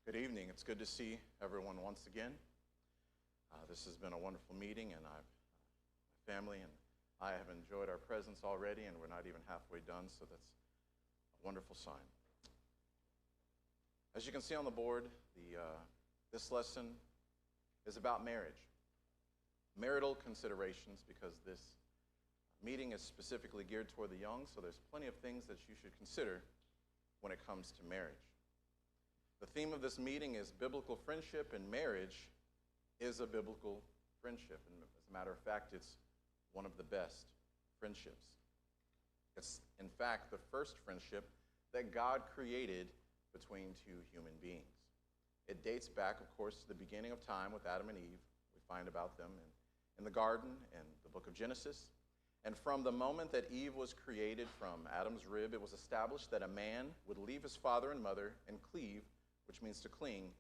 Good evening. It's good to see everyone once again. This has been a wonderful meeting, and my family and I have enjoyed our presence already, and we're not even halfway done, so that's a wonderful sign. As you can see on the board, this lesson is about marriage. Marital considerations, because this meeting is specifically geared toward the young, so there's plenty of things that you should consider when it comes to marriage. The theme of this meeting is biblical friendship, and marriage is a biblical friendship. And as a matter of fact, it's one of the best friendships. It's, in fact, the first friendship that God created between two human beings. It dates back, of course, to the beginning of time with Adam and Eve. We find about them in the garden and the book of Genesis. And from the moment that Eve was created from Adam's rib, it was established that a man would leave his father and mother and cleave, which means to cling,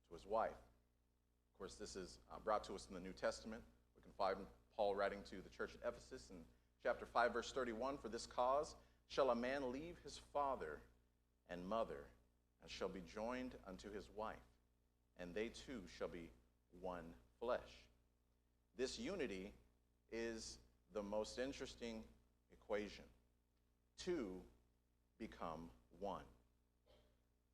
to his wife. Of course, this is brought to us in the New Testament. We can find Paul writing to the church at Ephesus in chapter 5, verse 31, "For this cause shall a man leave his father and mother, and shall be joined unto his wife, and they two shall be one flesh." This unity is the most interesting equation. Two become one.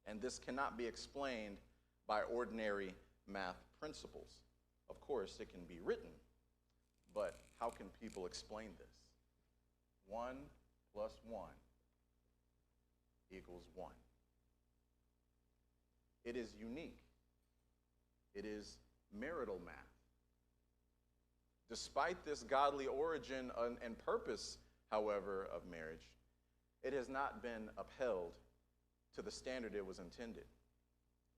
And this cannot be explained by ordinary math principles. Of course, it can be written, but how can people explain this? 1 plus 1 equals 1. It is unique. It is marital math. Despite this godly origin and purpose, however, of marriage, it has not been upheld to the standard it was intended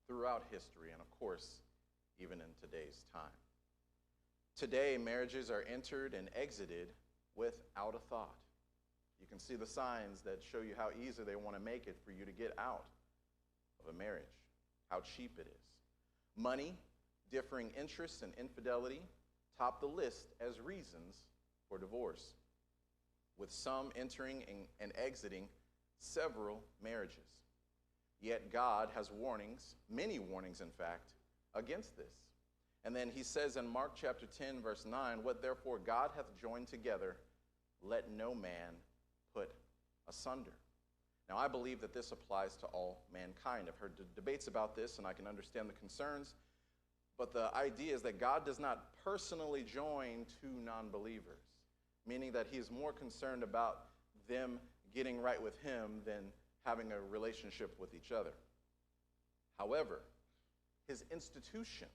throughout history, and of course, even in today's time. Today, marriages are entered and exited without a thought. You can see the signs that show you how easy they want to make it for you to get out of a marriage, how cheap it is. Money, differing interests, and infidelity top the list as reasons for divorce, with some entering and exiting several marriages. Yet God has warnings, many warnings in fact, against this. And then he says in Mark chapter 10, verse 9, "What therefore God hath joined together, let no man put asunder." Now, I believe that this applies to all mankind. I've heard debates about this, and I can understand the concerns. But the idea is that God does not personally join two non-believers, meaning that he is more concerned about them getting right with him than having a relationship with each other. However, his institution,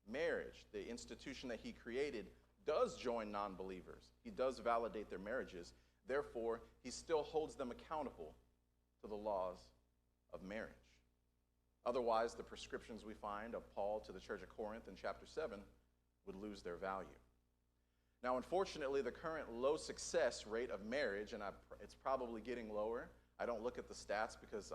marriage, the institution that he created, does join non-believers. He does validate their marriages. Therefore, he still holds them accountable to the laws of marriage. Otherwise, the prescriptions we find of Paul to the church of Corinth in chapter 7 would lose their value. Now, unfortunately, the current low success rate of marriage, and it's probably getting lower. I don't look at the stats because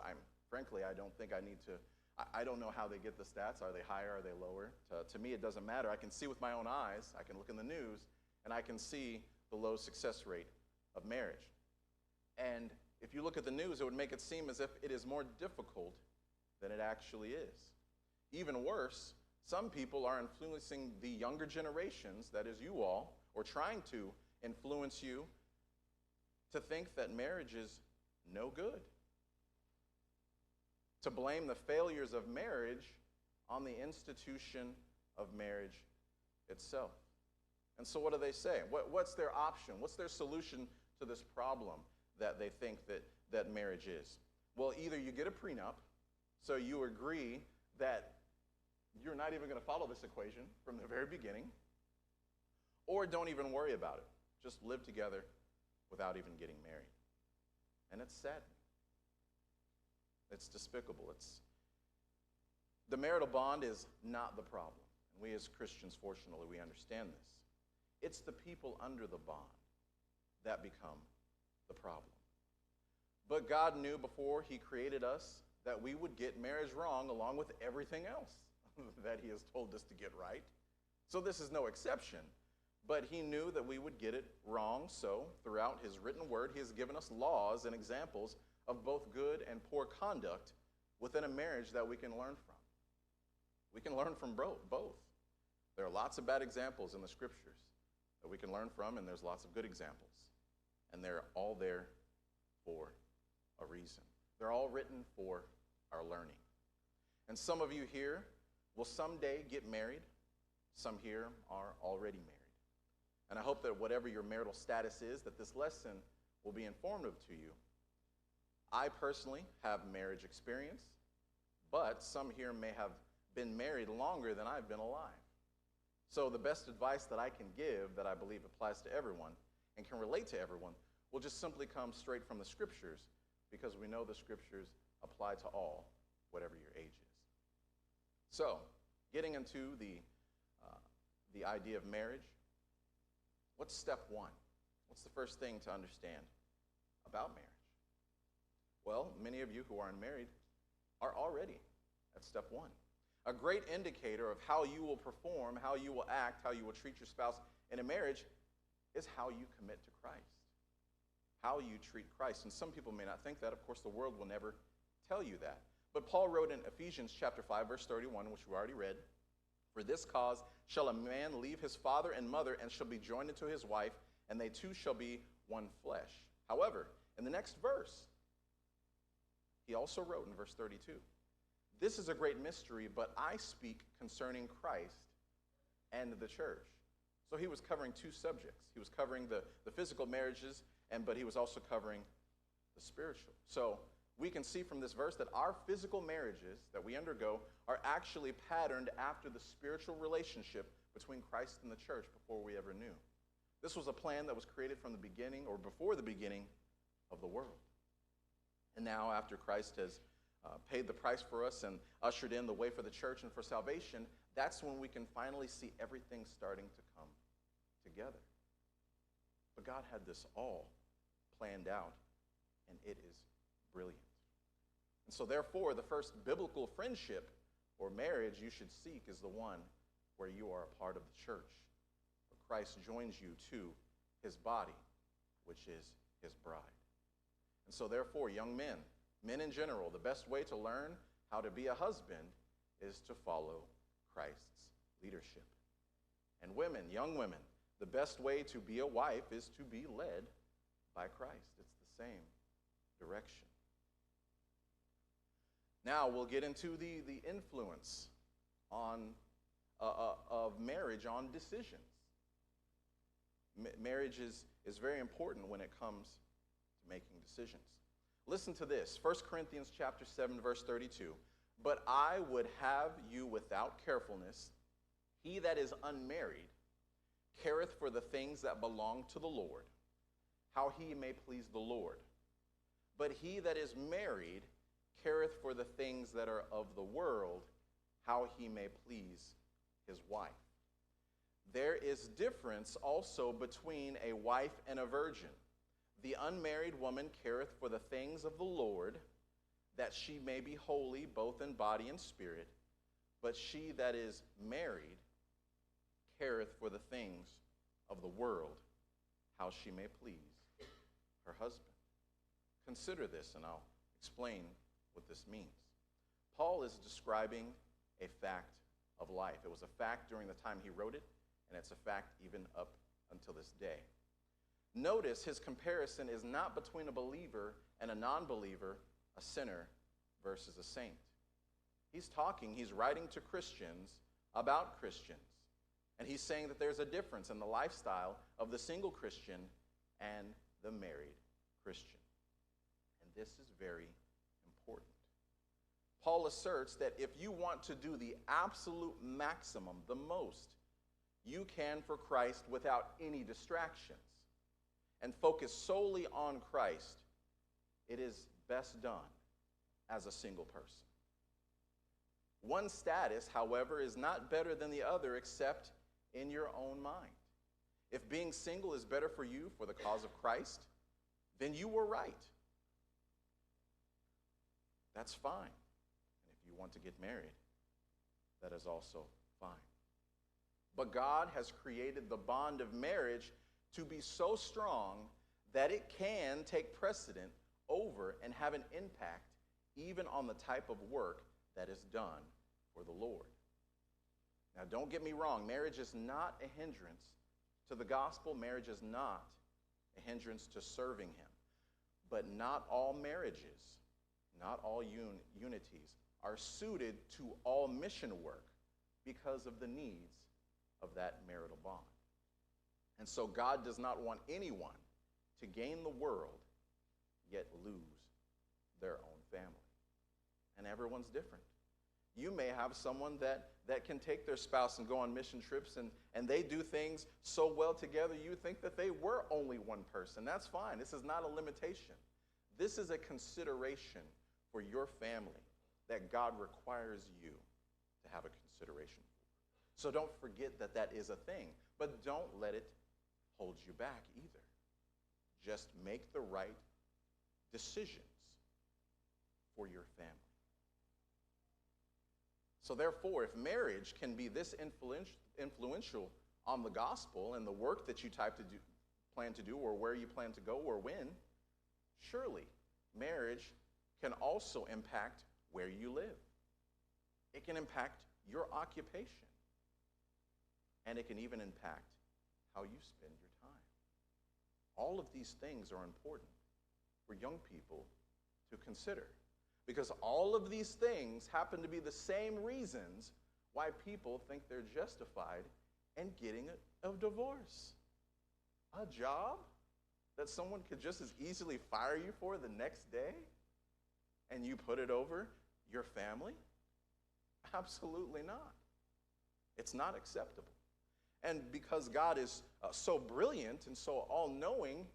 frankly, I don't think I need to. I don't know how they get the stats. Are they higher? Are they lower? To me, it doesn't matter. I can see with my own eyes. I can look in the news, and I can see the low success rate of marriage. And if you look at the news, it would make it seem as if it is more difficult than it actually is. Even worse, some people are influencing the younger generations, that is you all, or trying to influence you to think that marriage is no good. To blame the failures of marriage on the institution of marriage itself. And so what do they say? What's their option? What's their solution to this problem that they think that marriage is? Well, either you get a prenup, so you agree that you're not even going to follow this equation from the very beginning, or don't even worry about it. Just live together without even getting married. And it's saddening. It's despicable. The marital bond is not the problem. And we as Christians, fortunately, we understand this. It's the people under the bond that become the problem. But God knew before he created us that we would get marriage wrong along with everything else that he has told us to get right. So this is no exception. But he knew that we would get it wrong, so throughout his written word, he has given us laws and examples of both good and poor conduct within a marriage that we can learn from. We can learn from both. There are lots of bad examples in the scriptures that we can learn from, and there's lots of good examples. And they're all there for a reason. They're all written for our learning. And some of you here will someday get married. Some here are already married. And I hope that whatever your marital status is, that this lesson will be informative to you. I personally have marriage experience, but some here may have been married longer than I've been alive. So the best advice that I can give, that I believe applies to everyone and can relate to everyone, will just simply come straight from the scriptures, because we know the scriptures apply to all, whatever your age is. So, getting into the idea of marriage, what's step one? What's the first thing to understand about marriage? Well, many of you who are unmarried are already at step one. A great indicator of how you will perform, how you will act, how you will treat your spouse in a marriage is how you commit to Christ, how you treat Christ. And some people may not think that. Of course, the world will never tell you that. But Paul wrote in Ephesians chapter 5, verse 31, which we already read, "For this cause shall a man leave his father and mother and shall be joined unto his wife, and they two shall be one flesh." However, in the next verse, he also wrote in verse 32, "This is a great mystery, but I speak concerning Christ and the church." So he was covering two subjects. He was covering the physical marriages, but he was also covering the spiritual. So we can see from this verse that our physical marriages that we undergo are actually patterned after the spiritual relationship between Christ and the church before we ever knew. This was a plan that was created from the beginning, or before the beginning of the world. And now, after Christ has paid the price for us and ushered in the way for the church and for salvation, that's when we can finally see everything starting to come together. But God had this all planned out, and it is brilliant. And so therefore, the first biblical friendship or marriage you should seek is the one where you are a part of the church, where Christ joins you to his body, which is his bride. And so therefore, young men in general, the best way to learn how to be a husband is to follow Christ's leadership. And women, young women, the best way to be a wife is to be led by Christ. It's the same direction. Now we'll get into the influence of marriage on decisions. Marriage is very important when it comes to making decisions. Listen to this, 1 Corinthians chapter 7, verse 32. "But I would have you without carefulness. He that is unmarried careth for the things that belong to the Lord, how he may please the Lord. But he that is married careth for the things that are of the world, how he may please his wife. There is difference also between a wife and a virgin. The unmarried woman careth for the things of the Lord, that she may be holy both in body and spirit. But she that is married careth for the things of the world, how she may please her husband." Consider this, and I'll explain what this means. Paul is describing a fact of life. It was a fact during the time he wrote it, and it's a fact even up until this day. Notice his comparison is not between a believer and a non-believer, a sinner versus a saint. He's writing to Christians about Christians. And he's saying that there's a difference in the lifestyle of the single Christian and the married Christian. And this is very important. Paul asserts that if you want to do the absolute maximum, the most, you can for Christ without any distractions, and focus solely on Christ, it is best done as a single person. One status, however, is not better than the other except in your own mind. If being single is better for you for the cause of Christ, then you were right. That's fine. And if you want to get married, that is also fine. But God has created the bond of marriage to be so strong that it can take precedent over and have an impact even on the type of work that is done for the Lord. Now, don't get me wrong. Marriage is not a hindrance to the gospel. Marriage is not a hindrance to serving him. But not all marriages, not all unities are suited to all mission work because of the needs of that marital bond. And so God does not want anyone to gain the world yet lose their own family. And everyone's different. You may have someone that can take their spouse and go on mission trips and they do things so well together you think that they were only one person. That's fine. This is not a limitation. This is a consideration for your family that God requires you to have a consideration for. So don't forget that that is a thing, but don't let it hold you back either. Just make the right decisions for your family. So therefore, if marriage can be this influential on the gospel and the work that you plan to do or where you plan to go or when, surely marriage can also impact where you live. It can impact your occupation. And it can even impact how you spend your time. All of these things are important for young people to consider, because all of these things happen to be the same reasons why people think they're justified in getting a divorce. A job that someone could just as easily fire you for the next day, and you put it over your family? Absolutely not. It's not acceptable. And because God is so brilliant and so all-knowing,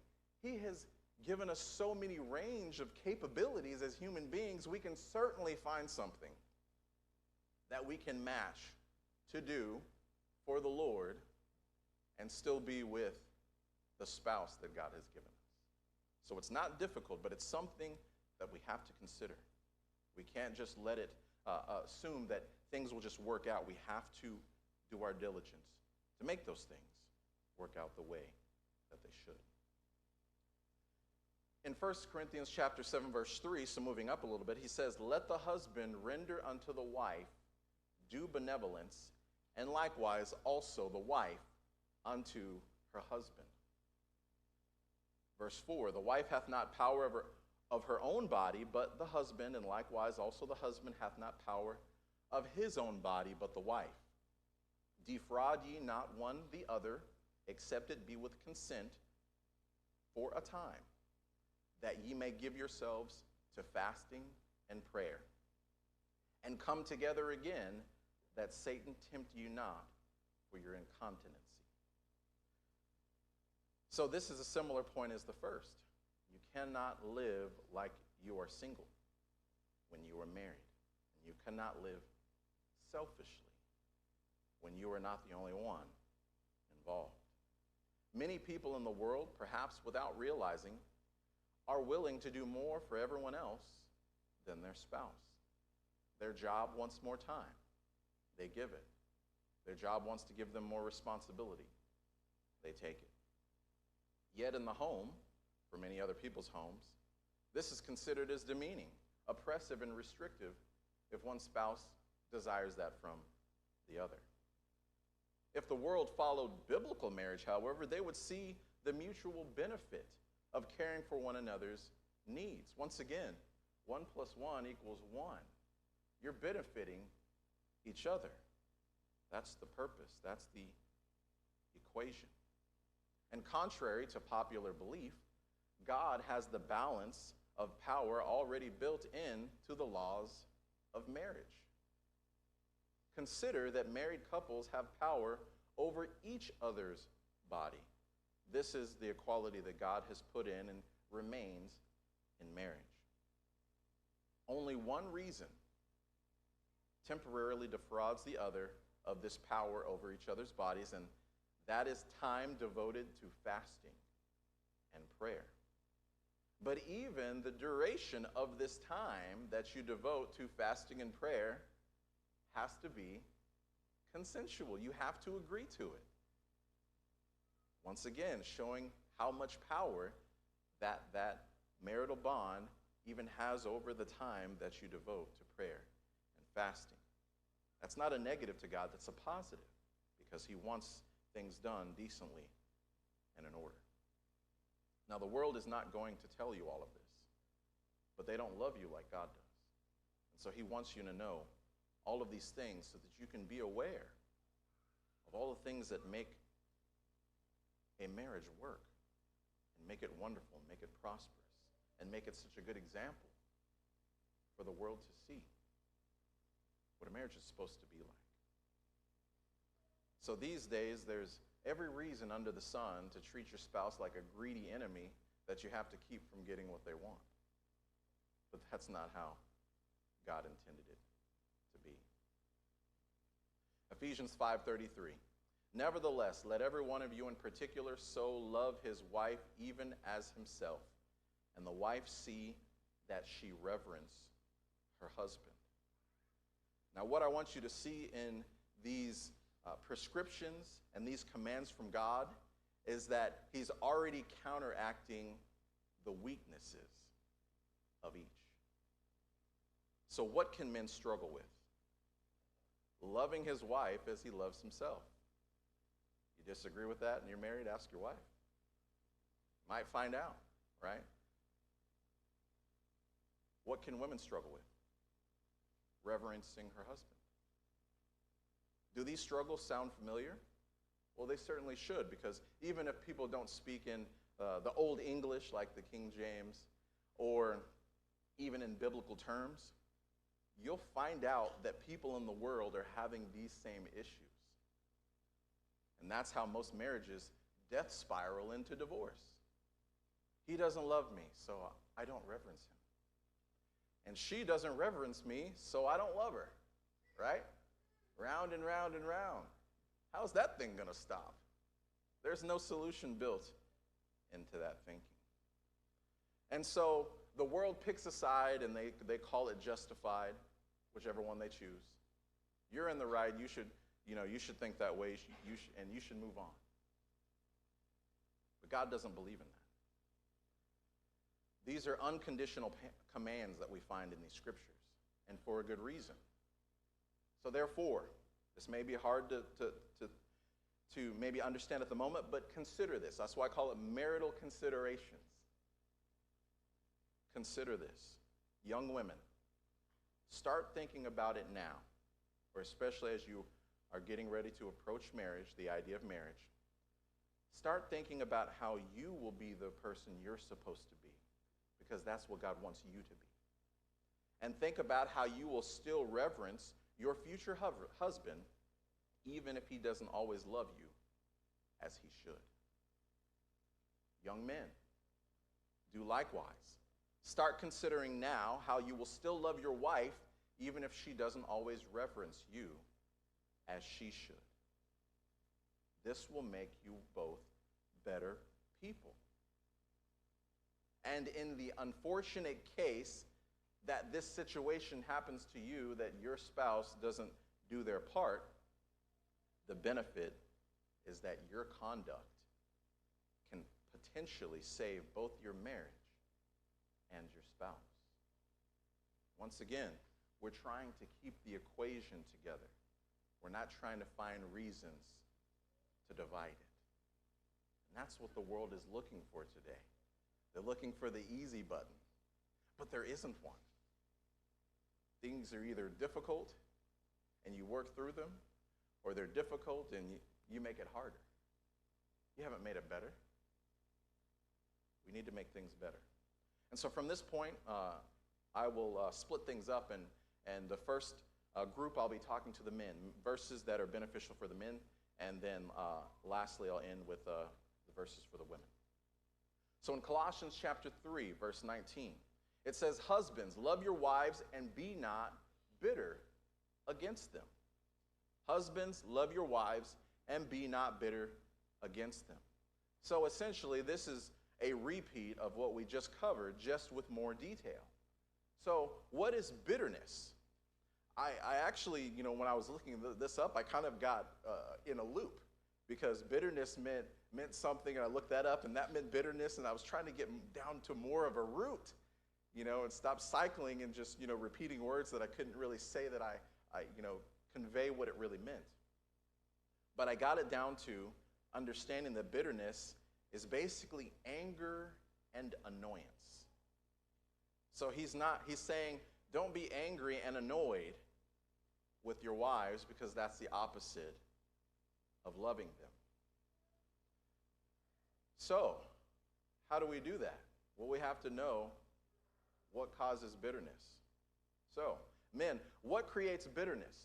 he has given us so many range of capabilities as human beings, we can certainly find something that we can match to do for the Lord and still be with the spouse that God has given us. So it's not difficult, but it's something that we have to consider. We can't just let it assume that things will just work out. We have to do our diligence to make those things work out the way that they should. In 1 Corinthians chapter 7, verse 3, so moving up a little bit, he says, "Let the husband render unto the wife due benevolence, and likewise also the wife unto her husband." Verse 4, "The wife hath not power of her own body, but the husband, and likewise also the husband hath not power of his own body, but the wife. Defraud ye not one the other, except it be with consent for a time, that ye may give yourselves to fasting and prayer, and come together again, that Satan tempt you not for your incontinency." So this is a similar point as the first. You cannot live like you are single when you are married. And you cannot live selfishly when you are not the only one involved. Many people in the world, perhaps without realizing, are willing to do more for everyone else than their spouse. Their job wants more time. They give it. Their job wants to give them more responsibility. They take it. Yet in the home, for many other people's homes, this is considered as demeaning, oppressive, and restrictive if one spouse desires that from the other. If the world followed biblical marriage, however, they would see the mutual benefit of caring for one another's needs. Once again, 1 + 1 = 1. You're benefiting each other. That's the purpose. That's the equation. And contrary to popular belief, God has the balance of power already built into the laws of marriage. Consider that married couples have power over each other's body. This is the equality that God has put in and remains in marriage. Only one reason temporarily defrauds the other of this power over each other's bodies, and that is time devoted to fasting and prayer. But even the duration of this time that you devote to fasting and prayer has to be consensual. You have to agree to it. Once again, showing how much power that marital bond even has over the time that you devote to prayer and fasting. That's not a negative to God, that's a positive, because he wants things done decently and in order. Now, the world is not going to tell you all of this, but they don't love you like God does. And so he wants you to know all of these things so that you can be aware of all the things that make a marriage work and make it wonderful, and make it prosperous, and make it such a good example for the world to see what a marriage is supposed to be like. So these days, there's every reason under the sun to treat your spouse like a greedy enemy that you have to keep from getting what they want. But that's not how God intended it to be. Ephesians 5:33. Nevertheless, let every one of you in particular so love his wife even as himself, and the wife see that she reverence her husband. Now, what I want you to see in these prescriptions and these commands from God is that he's already counteracting the weaknesses of each. So what can men struggle with? Loving his wife as he loves himself. You disagree with that and you're married, ask your wife. Might find out, right? What can women struggle with? Reverencing her husband. Do these struggles sound familiar? Well, they certainly should, because even if people don't speak in the Old English like the King James, or even in biblical terms, you'll find out that people in the world are having these same issues. And that's how most marriages death spiral into divorce. He doesn't love me, so I don't reverence him. And she doesn't reverence me, so I don't love her, right? Round and round and round. How's that thing going to stop? There's no solution built into that thinking. And so the world picks a side and they call it justified, whichever one they choose. You're in the right. You should think that way, and you should move on. But God doesn't believe in that. These are unconditional commands that we find in these scriptures, and for a good reason. So therefore, this may be hard to maybe understand at the moment, but consider this. That's why I call it marital considerations. Consider this. Young women, start thinking about it now, or especially as you are getting ready to approach marriage, the idea of marriage. Start thinking about how you will be the person you're supposed to be, because that's what God wants you to be. And think about how you will still reverence your future husband, even if he doesn't always love you as he should. Young men, do likewise. Start considering now how you will still love your wife, even if she doesn't always reverence you as she should. This will make you both better people. And in the unfortunate case that this situation happens to you, that your spouse doesn't do their part, the benefit is that your conduct can potentially save both your marriage and your spouse. Once again, we're trying to keep the equation together. We're not trying to find reasons to divide it. And that's what the world is looking for today. They're looking for the easy button, but there isn't one. Things are either difficult and you work through them, or they're difficult and you make it harder. You haven't made it better. We need to make things better. And so from this point, I will split things up, and the first group I'll be talking to the men, verses that are beneficial for the men, and then lastly I'll end with the verses for the women. So in Colossians chapter 3, verse 19, it says, "Husbands, love your wives and be not bitter against them." Husbands, love your wives and be not bitter against them. So essentially, this is a repeat of what we just covered, just with more detail. So what is bitterness? I actually, when I was looking this up, I kind of got in a loop, because bitterness meant something, and I looked that up, and that meant bitterness, and I was trying to get down to more of a root, and stop cycling and just, repeating words that I couldn't really say that I convey what it really meant. But I got it down to understanding that bitterness is basically anger and annoyance. So he's saying, don't be angry and annoyed with your wives, because that's the opposite of loving them. So, how do we do that? Well, we have to know what causes bitterness. So, men, what creates bitterness?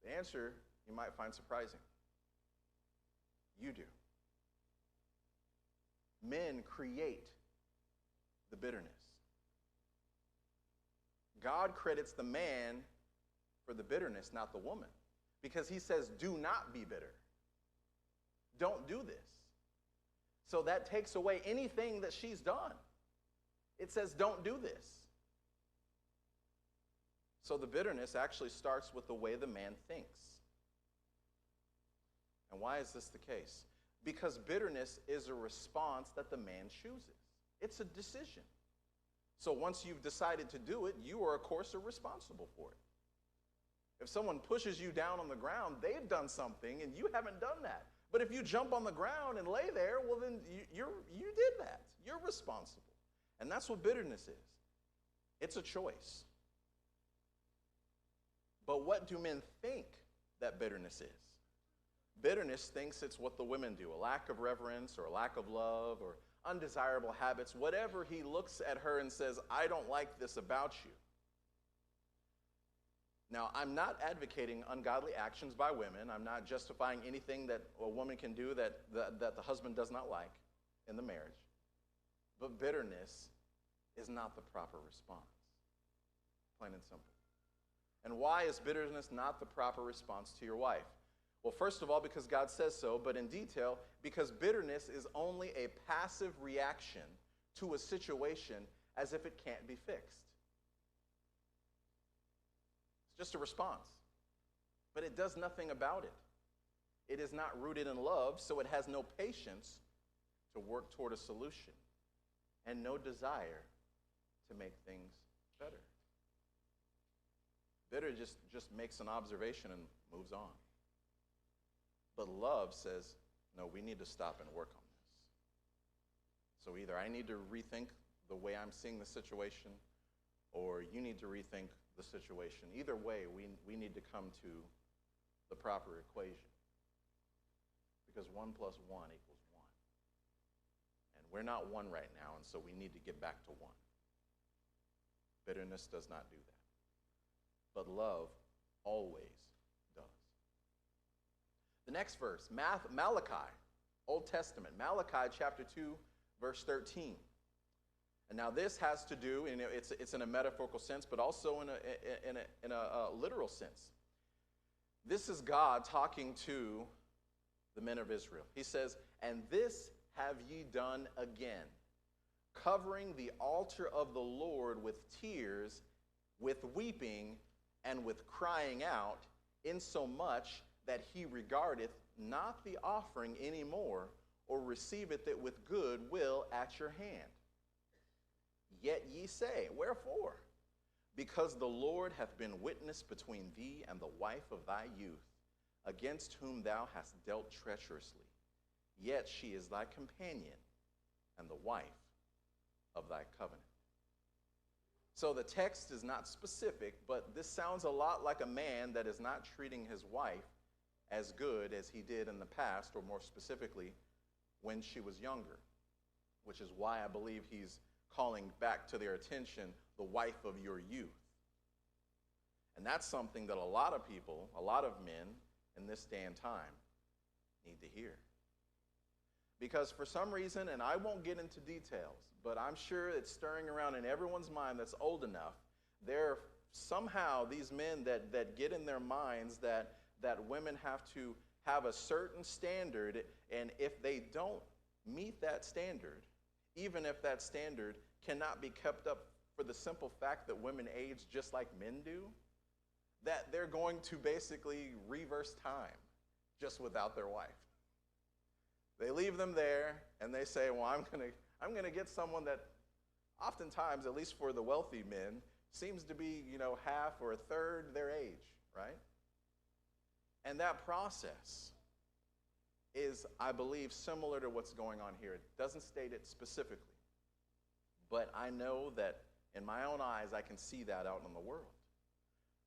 The answer you might find surprising. You do. Men create the bitterness. God credits the man for the bitterness, not the woman, because he says, do not be bitter. Don't do this. So that takes away anything that she's done. It says, don't do this. So the bitterness actually starts with the way the man thinks. And why is this the case? Because bitterness is a response that the man chooses. It's a decision. So once you've decided to do it, you are, of course, responsible for it. If someone pushes you down on the ground, they've done something and you haven't done that. But if you jump on the ground and lay there, well, then you did that. You're responsible. And that's what bitterness is. It's a choice. But what do men think that bitterness is? Bitterness thinks it's what the women do, a lack of reverence or a lack of love or undesirable habits, whatever. He looks at her and says, I don't like this about you. Now, I'm not advocating ungodly actions by women. I'm not justifying anything that a woman can do that the husband does not like in the marriage. But bitterness is not the proper response, plain and simple. And why is bitterness not the proper response to your wife? Well, first of all, because God says so, but in detail, because bitterness is only a passive reaction to a situation as if it can't be fixed. It's just a response, but it does nothing about it. It is not rooted in love, so it has no patience to work toward a solution and no desire to make things better. Bitter just makes an observation and moves on. But love says, no, we need to stop and work on this. So either I need to rethink the way I'm seeing the situation, or you need to rethink the situation. Either way, we need to come to the proper equation. Because 1 + 1 = 1. And we're not 1 right now, and so we need to get back to 1. Bitterness does not do that. But love always does. The next verse, Malachi, Old Testament, Malachi chapter 2, verse 13. And now this has to do, and it's in a metaphorical sense, but also in a literal sense. This is God talking to the men of Israel. He says, and this have ye done again, covering the altar of the Lord with tears, with weeping, and with crying out, insomuch that he regardeth not the offering any more, or receiveth it with good will at your hand. Yet ye say, wherefore? Because the Lord hath been witness between thee and the wife of thy youth, against whom thou hast dealt treacherously. Yet she is thy companion, and the wife of thy covenant. So the text is not specific, but this sounds a lot like a man that is not treating his wife as good as he did in the past, or more specifically, when she was younger, which is why I believe he's calling back to their attention the wife of your youth. And that's something that a lot of people, a lot of men in this day and time need to hear. Because for some reason, and I won't get into details, but I'm sure it's stirring around in everyone's mind that's old enough, there are somehow these men that get in their minds that women have to have a certain standard, and if they don't meet that standard, even if that standard cannot be kept up for the simple fact that women age just like men do, that they're going to basically reverse time just without their wife. They leave them there, and they say, well, I'm gonna get someone that oftentimes, at least for the wealthy men, seems to be, half or a third their age, right? And that process is, I believe, similar to what's going on here. It doesn't state it specifically, but I know that in my own eyes, I can see that out in the world.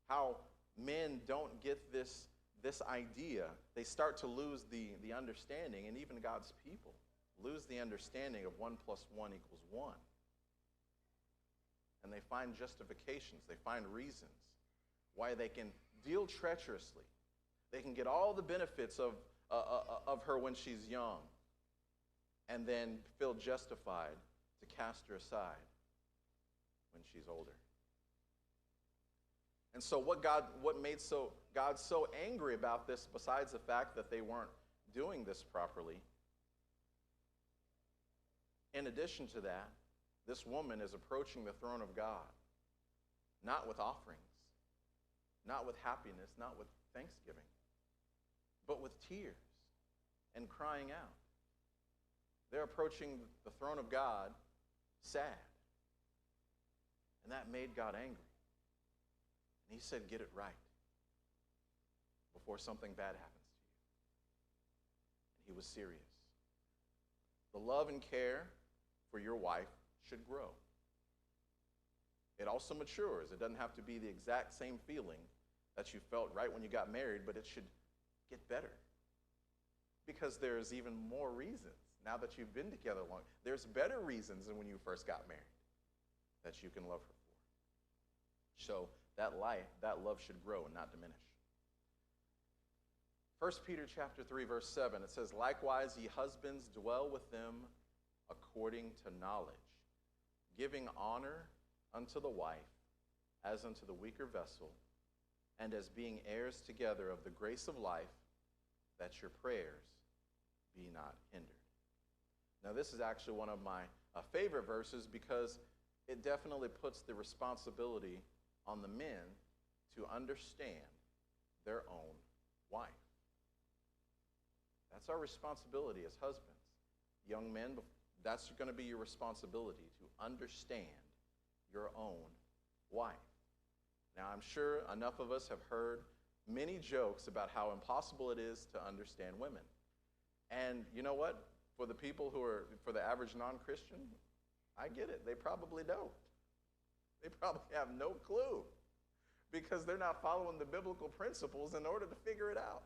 How men don't get this idea. They start to lose the understanding, and even God's people lose the understanding of 1 + 1 = 1. And they find justifications. They find reasons why they can deal treacherously. They can get all the benefits of her when she's young and then feel justified to cast her aside when she's older. And so what made God so angry about this, besides the fact that they weren't doing this properly, in addition to that, this woman is approaching the throne of God, not with offerings, not with happiness, not with thanksgiving, but with tears and crying out. They're approaching the throne of God sad. And that made God angry. And he said, get it right before something bad happens to you. And he was serious. The love and care for your wife should grow. It also matures. It doesn't have to be the exact same feeling that you felt right when you got married, but it should get better. Because there's even more reasons now that you've been together long. There's better reasons than when you first got married that you can love her for. So that love should grow and not diminish. 1 Peter chapter 3, verse 7, it says, likewise, ye husbands, dwell with them according to knowledge, giving honor unto the wife as unto the weaker vessel, and as being heirs together of the grace of life, that your prayers be not hindered. Now, this is actually one of my favorite verses because it definitely puts the responsibility on the men to understand their own wife. That's our responsibility as husbands. Young men, that's going to be your responsibility, to understand your own wife. Now, I'm sure enough of us have heard many jokes about how impossible it is to understand women. And you know what? For the average non-Christian, I get it. They probably don't. They probably have no clue because they're not following the biblical principles in order to figure it out.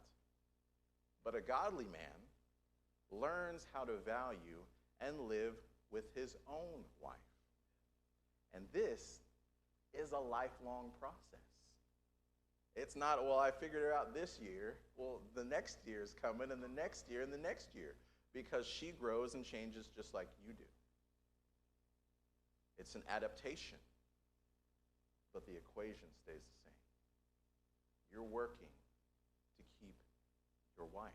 But a godly man learns how to value and live with his own wife. And this is a lifelong process. It's not, well, I figured her out this year. Well, the next year is coming, and the next year, and the next year, because she grows and changes just like you do. It's an adaptation, but the equation stays the same. You're working to keep your wife.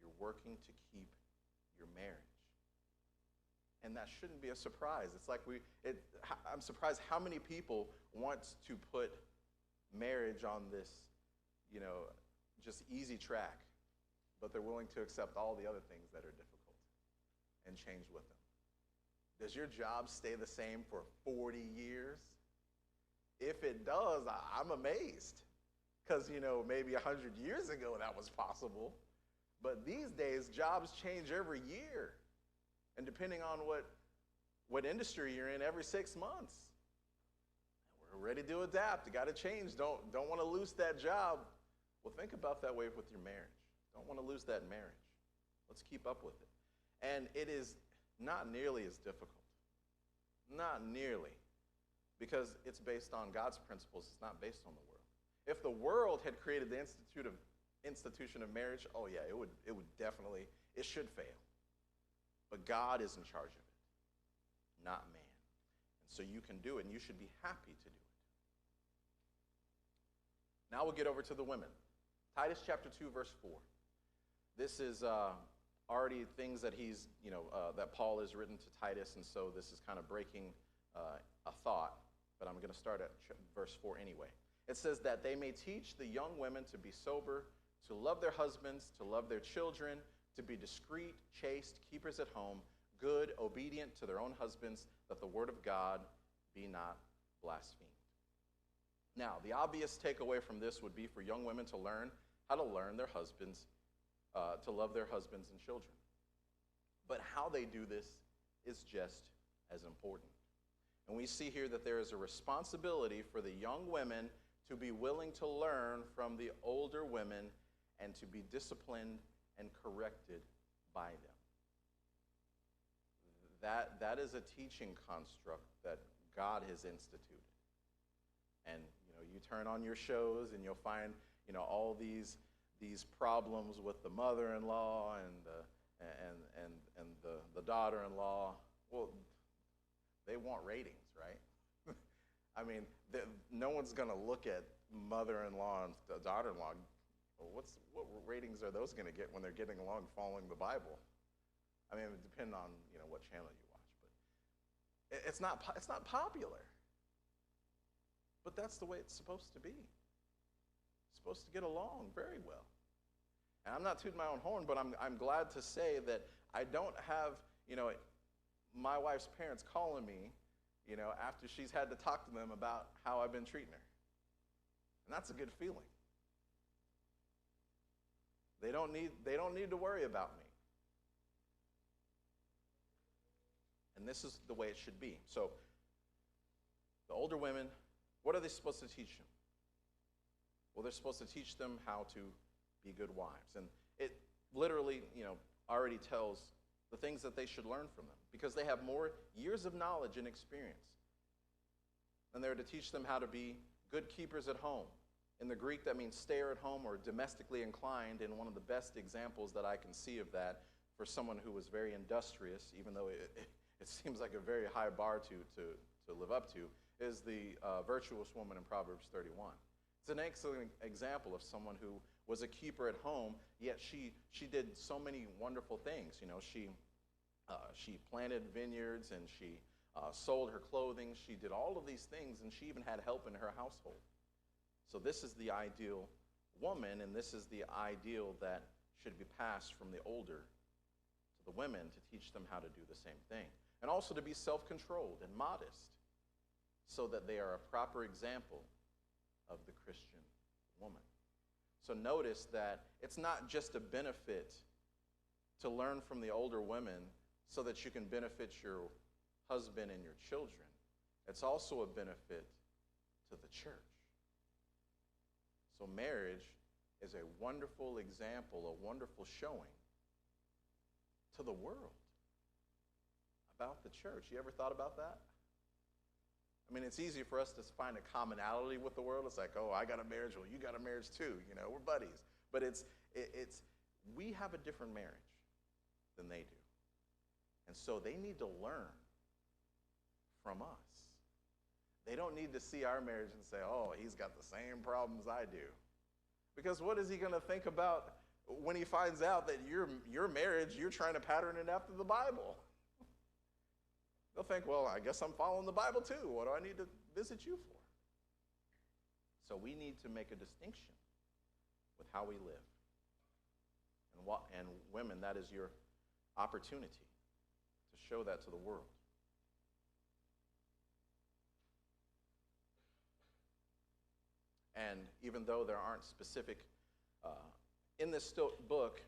You're working to keep your marriage. And that shouldn't be a surprise. It's like I'm surprised how many people want to put marriage on this, just easy track, but they're willing to accept all the other things that are difficult and change with them. Does your job stay the same for 40 years? If it does, I'm amazed. Because, maybe 100 years ago that was possible. But these days, jobs change every year. And depending on what industry you're in, every 6 months. We're ready to adapt. You got to change. Don't want to lose that job. Well, think about that way with your marriage. Don't want to lose that marriage. Let's keep up with it. And it is not nearly as difficult. Not nearly. Because it's based on God's principles. It's not based on the world. If the world had created the institution of marriage, oh yeah, it would definitely, it should fail. But God is in charge of it, not man. And so you can do it, and you should be happy to do it. Now we'll get over to the women. Titus chapter 2, verse 4. This is already things that that Paul has written to Titus, and so this is kind of breaking a thought, but I'm going to start at verse 4 anyway. It says that they may teach the young women to be sober, to love their husbands, to love their children, to be discreet, chaste, keepers at home, good, obedient to their own husbands, that the word of God be not blasphemed. Now, the obvious takeaway from this would be for young women to learn how to learn their husbands, to love their husbands and children. But how they do this is just as important. And we see here that there is a responsibility for the young women to be willing to learn from the older women and to be disciplined and corrected by them. That is a teaching construct that God has instituted. And you turn on your shows and you'll find all these problems with the mother-in-law and the daughter-in-law. Well, they want ratings, right? I mean, no one's going to look at mother-in-law and daughter-in-law. Well, what ratings are those going to get when they're getting along following the Bible? I mean, it depends on what channel you watch, but it's not popular. But that's the way it's supposed to be. It's supposed to get along very well. And I'm not tooting my own horn, but I'm glad to say that I don't have my wife's parents calling me after she's had to talk to them about how I've been treating her, and that's a good feeling. They don't need to worry about me. And this is the way it should be. So the older women, what are they supposed to teach them? Well, they're supposed to teach them how to be good wives. And it literally, already tells the things that they should learn from them because they have more years of knowledge and experience. And they're to teach them how to be good keepers at home. In the Greek, that means stayer at home or domestically inclined, and one of the best examples that I can see of that for someone who was very industrious, even though it seems like a very high bar to live up to, is the virtuous woman in Proverbs 31. It's an excellent example of someone who was a keeper at home, yet she did so many wonderful things. She planted vineyards and she sold her clothing. She did all of these things, and she even had help in her household. So this is the ideal woman, and this is the ideal that should be passed from the older to the women to teach them how to do the same thing. And also to be self-controlled and modest so that they are a proper example of the Christian woman. So notice that it's not just a benefit to learn from the older women so that you can benefit your husband and your children. It's also a benefit to the church. So marriage is a wonderful example, a wonderful showing to the world about the church. You ever thought about that? I mean, it's easy for us to find a commonality with the world. It's like, oh, I got a marriage. Well, you got a marriage too. We're buddies. But we have a different marriage than they do. And so they need to learn from us. They don't need to see our marriage and say, oh, he's got the same problems I do. Because what is he going to think about when he finds out that your marriage, you're trying to pattern it after the Bible? They'll think, well, I guess I'm following the Bible too. What do I need to visit you for? So we need to make a distinction with how we live. And women, that is your opportunity to show that to the world. And even though there aren't specific, in this book,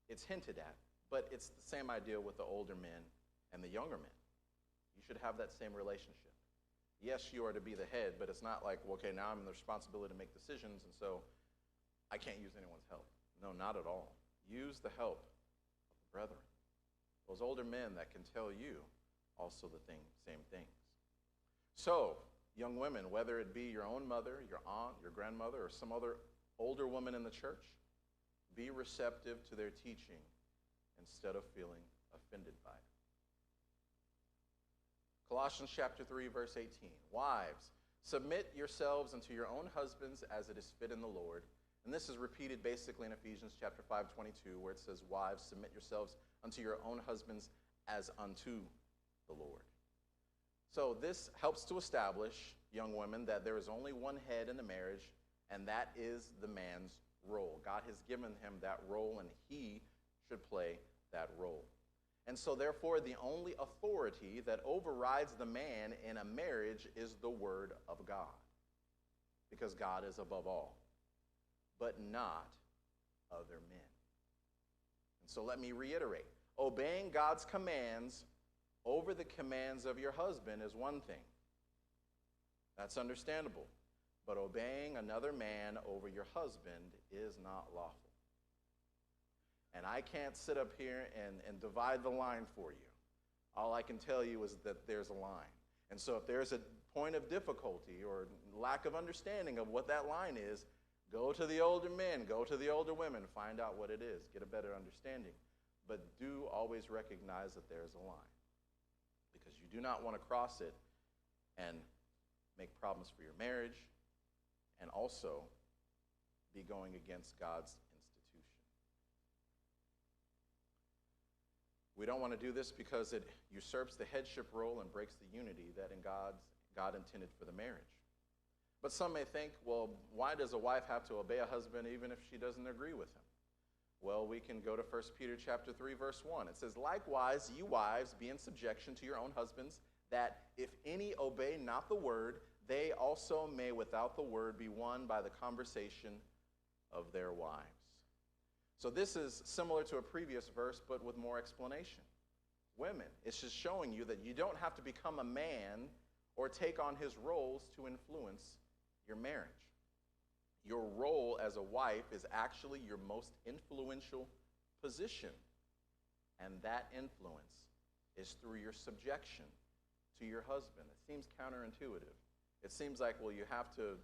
it's hinted at, but it's the same idea with the older men and the younger men. You should have that same relationship. Yes, you are to be the head, but it's not like, well, okay, now I'm in the responsibility to make decisions, and so I can't use anyone's help. No, not at all. Use the help of the brethren, those older men that can tell you also the same things. So, young women, whether it be your own mother, your aunt, your grandmother, or some other older woman in the church, be receptive to their teaching instead of feeling offended by it. Colossians chapter 3, verse 18. Wives, submit yourselves unto your own husbands as it is fit in the Lord. And this is repeated basically in Ephesians chapter 5:22, where it says, wives, submit yourselves unto your own husbands as unto the Lord. So this helps to establish, young women, that there is only one head in the marriage, and that is the man's role. God has given him that role, and he should play that role. And so therefore, the only authority that overrides the man in a marriage is the word of God. because God is above all, but not other men. And so let me reiterate. Obeying God's commands over the commands of your husband is one thing. That's understandable. But obeying another man over your husband is not lawful. And I can't sit up here and divide the line for you. All I can tell you is that there's a line. And so if there's a point of difficulty or lack of understanding of what that line is, go to the older men, go to the older women, find out what it is, get a better understanding. But do always recognize that there's a line, because you do not want to cross it and make problems for your marriage and also be going against God's institution. We don't want to do this because it usurps the headship role and breaks the unity that God intended for the marriage. But some may think, well, why does a wife have to obey a husband even if she doesn't agree with him? Well, we can go to 1 Peter chapter 3, verse 1. It says, likewise, you wives, be in subjection to your own husbands, that if any obey not the word, they also may without the word be won by the conversation of their wives. So this is similar to a previous verse, but with more explanation. Women, it's just showing you that you don't have to become a man or take on his roles to influence your marriage. Your role as a wife is actually your most influential position. And that influence is through your subjection to your husband. It seems counterintuitive. It seems like, well, you have to,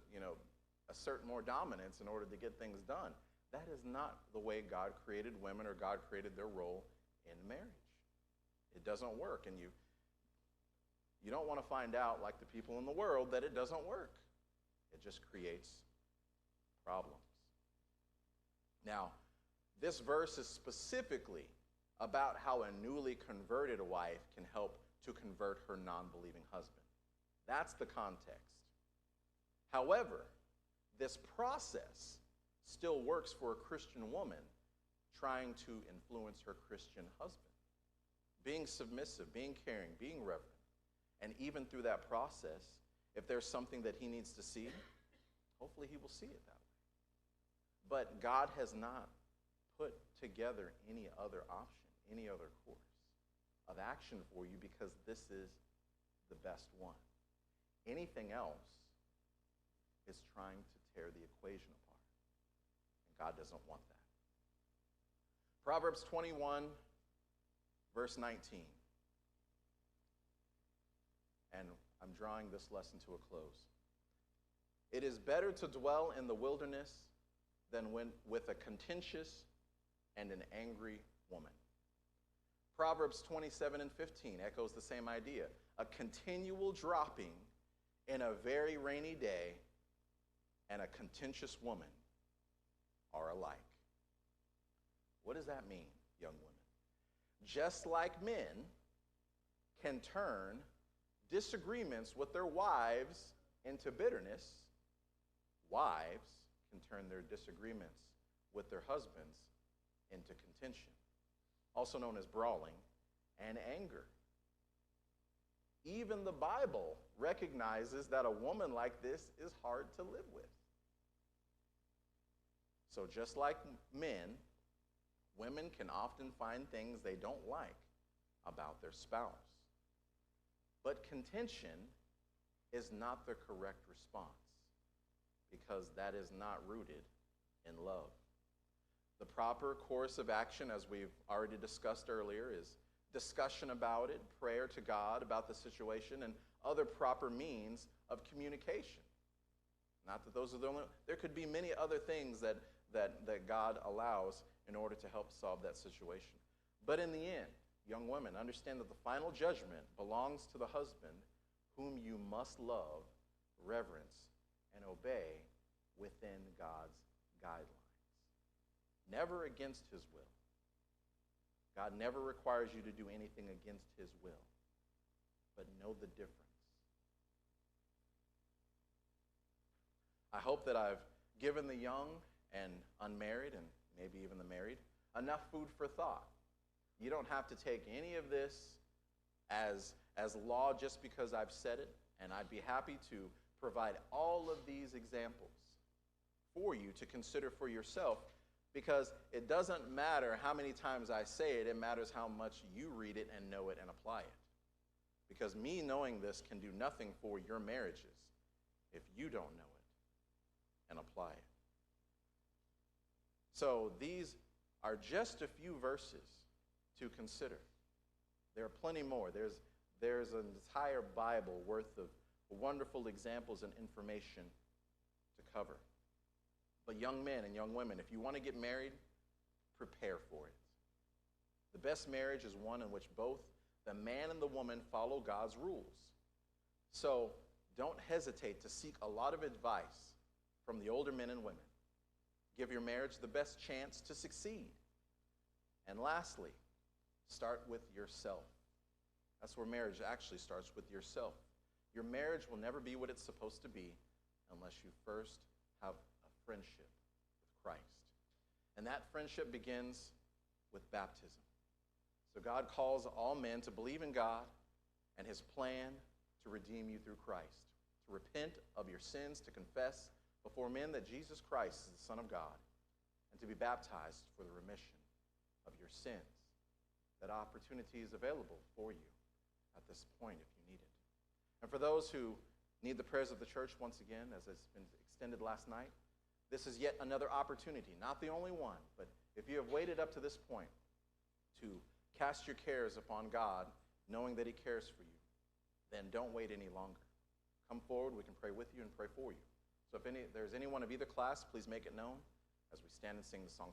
assert more dominance in order to get things done. That is not the way God created women or God created their role in marriage. It doesn't work. And you don't want to find out, like the people in the world, that it doesn't work. It just creates problems. Now, this verse is specifically about how a newly converted wife can help to convert her non-believing husband. That's the context. However, this process still works for a Christian woman trying to influence her Christian husband. Being submissive, being caring, being reverent. And even through that process, if there's something that he needs to see, hopefully he will see it that way. But God has not put together any other option, any other course of action for you, because this is the best one. Anything else is trying to tear the equation apart. And God doesn't want that. Proverbs 21, verse 19. And I'm drawing this lesson to a close. It is better to dwell in the wilderness than with a contentious and an angry woman. Proverbs 27 and 15 echoes the same idea. A continual dropping in a very rainy day and a contentious woman are alike. What does that mean, young women? Just like men can turn disagreements with their wives into bitterness, wives can turn their disagreements with their husbands into contention, also known as brawling and anger. Even the Bible recognizes that a woman like this is hard to live with. So just like men, women can often find things they don't like about their spouse. But contention is not the correct response, because that is not rooted in love. The proper course of action, as we've already discussed earlier, is discussion about it, prayer to God about the situation, and other proper means of communication. Not that those are the only, there could be many other things that God allows in order to help solve that situation. But in the end, young women, understand that the final judgment belongs to the husband, whom you must love, reverence, and obey within God's guidelines. Never against his will. God never requires you to do anything against his will, but know the difference. I hope that I've given the young and unmarried, and maybe even the married, enough food for thought. You don't have to take any of this as law just because I've said it, and I'd be happy to provide all of these examples for you to consider for yourself, because it doesn't matter how many times I say it, it matters how much you read it and know it and apply it. Because me knowing this can do nothing for your marriages if you don't know it and apply it. So these are just a few verses to consider. There are plenty more. There's an entire Bible worth of wonderful examples and information to cover. But young men and young women, if you want to get married, prepare for it. The best marriage is one in which both the man and the woman follow God's rules. So don't hesitate to seek a lot of advice from the older men and women. Give your marriage the best chance to succeed. And lastly, start with yourself. That's where marriage actually starts, with yourself. Your marriage will never be what it's supposed to be unless you first have a friendship with Christ. And that friendship begins with baptism. So God calls all men to believe in God and his plan to redeem you through Christ, to repent of your sins, to confess before men that Jesus Christ is the Son of God, and to be baptized for the remission of your sins. That opportunity is available for you at this point if you need it. And for those who need the prayers of the church, once again, as it's been extended last night, this is yet another opportunity, not the only one, but if you have waited up to this point to cast your cares upon God, knowing that he cares for you, then don't wait any longer. Come forward, we can pray with you and pray for you. So if there's anyone of either class, please make it known as we stand and sing the song.